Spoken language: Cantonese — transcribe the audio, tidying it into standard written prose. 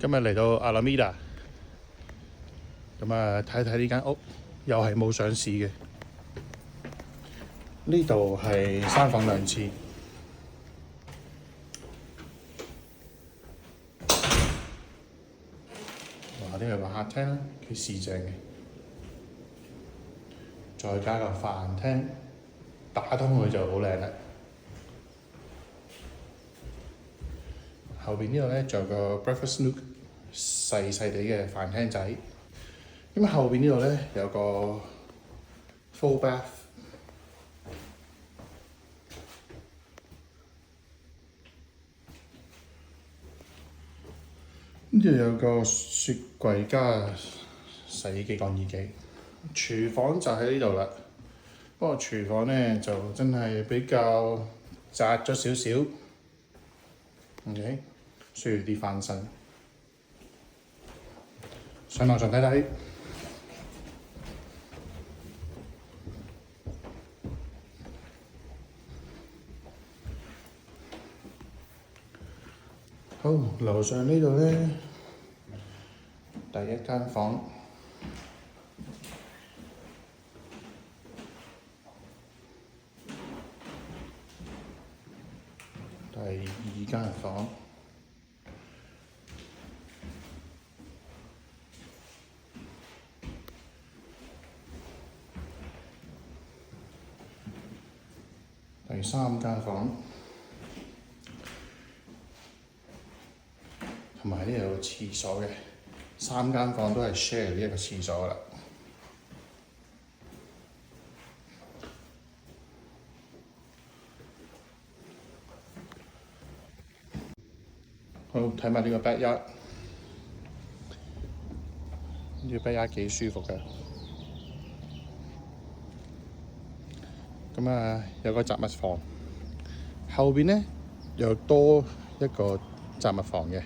今日嚟到阿拉米達，咁啊睇睇呢間屋，又係冇上市嘅。呢度係3房2廁，哇！呢個個客廳啦，幾市正嘅，再加個飯廳，打通佢就好靚啦。後邊呢度咧仲有個 breakfast nook， 細細地嘅飯廳仔。咁後邊呢度咧有個 full bath， 跟住有個雪櫃加洗衣機、乾衣機。廚房就喺呢度啦，不過廚房咧就真係比較窄咗少少。OK， 需要啲翻新。上樓上睇睇。好，樓上呢度咧，第一間房，第二間房，第三間房，同埋呢度有廁所嘅，3間房都係 share 呢一個廁所啦。好，睇埋呢個 backyard， 呢個 backyard 幾舒服嘅。咁啊，有個雜物房，後邊咧又多一個雜物房嘅。